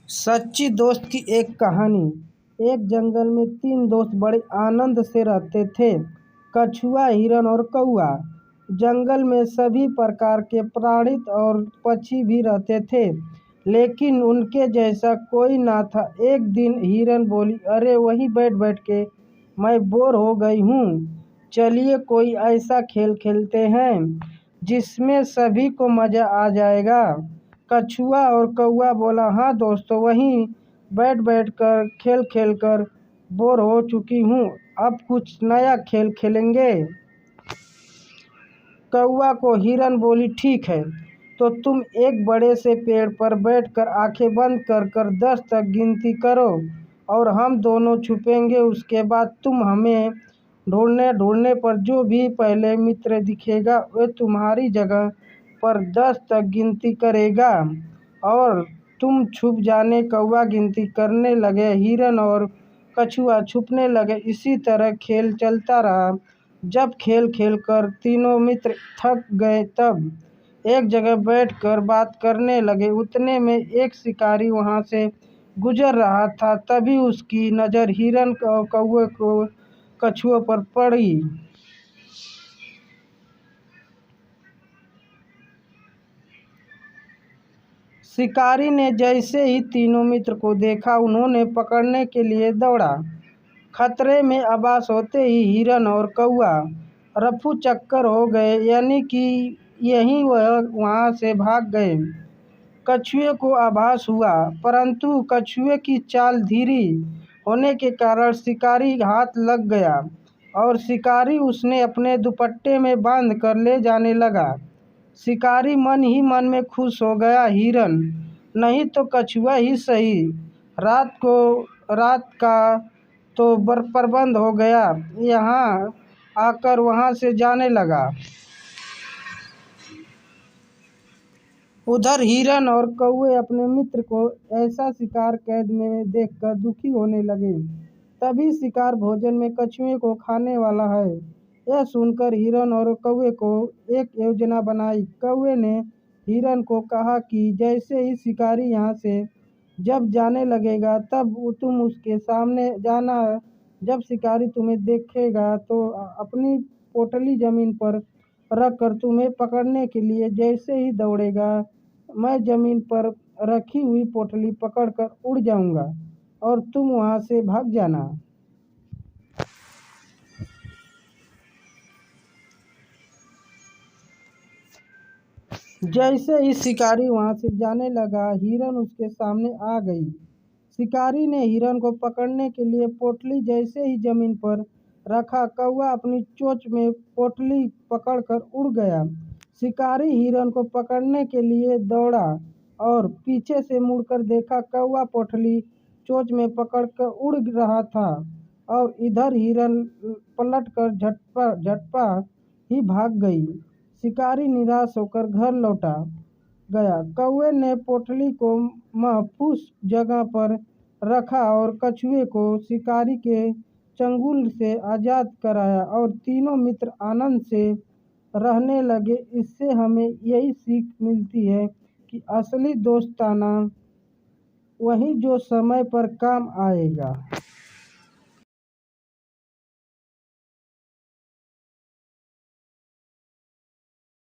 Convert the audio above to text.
सच्ची दोस्त की एक कहानी। एक जंगल में तीन दोस्त बड़े आनंद से रहते थे। कछुआ, हिरन और कौआ। जंगल में सभी प्रकार के प्राणी और पक्षी भी रहते थे, लेकिन उनके जैसा कोई ना था। एक दिन हिरन बोली, अरे वहीं बैठ बैठ के मैं बोर हो गई हूँ। चलिए कोई ऐसा खेल खेलते हैं जिसमें सभी को मज़ा आ जाएगा। कछुआ और कौआ बोला, हाँ दोस्तों, वहीं बैठ बैठ कर खेल खेल कर बोर हो चुकी हूँ, अब कुछ नया खेल खेलेंगे। कौआ को हिरन बोली, ठीक है, तो तुम एक बड़े से पेड़ पर बैठकर आंखें बंद कर कर 10 तक गिनती करो और हम दोनों छुपेंगे। उसके बाद तुम हमें ढूंढने ढूंढने पर जो भी पहले मित्र दिखेगा वह तुम्हारी जगह पर 10 तक गिनती करेगा और तुम छुप जाने। कौआ गिनती करने लगे, हिरन और कछुआ छुपने लगे। इसी तरह खेल चलता रहा। जब खेल खेल कर तीनों मित्र थक गए तब एक जगह बैठकर बात करने लगे। उतने में एक शिकारी वहां से गुजर रहा था। तभी उसकी नज़र हिरन और कौवे को कछुए पर पड़ी। शिकारी ने जैसे ही तीनों मित्र को देखा, उन्होंने पकड़ने के लिए दौड़ा। खतरे में आभास होते ही हिरन और कौआ रफू चक्कर हो गए, यानी कि यहीं वह वहां से भाग गए। कछुए को आभास हुआ, परंतु कछुए की चाल धीरी होने के कारण शिकारी हाथ लग गया और शिकारी उसने अपने दुपट्टे में बांध कर ले जाने लगा। शिकारी मन ही मन में खुश हो गया, हिरन नहीं तो कछुआ ही सही, रात का तो प्रबंध हो गया। यहाँ आकर वहाँ से जाने लगा। उधर हिरन और कौवे अपने मित्र को ऐसा शिकार कैद में देखकर दुखी होने लगे। तभी शिकार भोजन में कछुए को खाने वाला है, यह सुनकर हिरन और कौवे को एक योजना बनाई। कौवे ने हिरन को कहा कि जैसे ही शिकारी यहाँ से जब जाने लगेगा तब तुम उसके सामने जाना। जब शिकारी तुम्हें देखेगा तो अपनी पोटली जमीन पर रखकर तुम्हें पकड़ने के लिए जैसे ही दौड़ेगा, मैं जमीन पर रखी हुई पोटली पकड़कर उड़ जाऊंगा और तुम वहां से भाग जाना। जैसे ही शिकारी वहां से जाने लगा, हिरन उसके सामने आ गई। शिकारी ने हिरन को पकड़ने के लिए पोटली जैसे ही जमीन पर रखा, कौवा अपनी चोंच में पोटली पकड़कर उड़ गया। शिकारी हिरन को पकड़ने के लिए दौड़ा और पीछे से मुड़कर देखा, कौवा पोटली चोंच में पकड़कर उड़ रहा था और इधर हिरन पलटकर झटपा ही भाग गई। शिकारी निराश होकर घर लौटा गया। कौवे ने पोटली को महफूज जगह पर रखा और कछुए को शिकारी के चंगुल से आज़ाद कराया और तीनों मित्र आनंद से रहने लगे। इससे हमें यही सीख मिलती है कि असली दोस्ताना वही जो समय पर काम आएगा।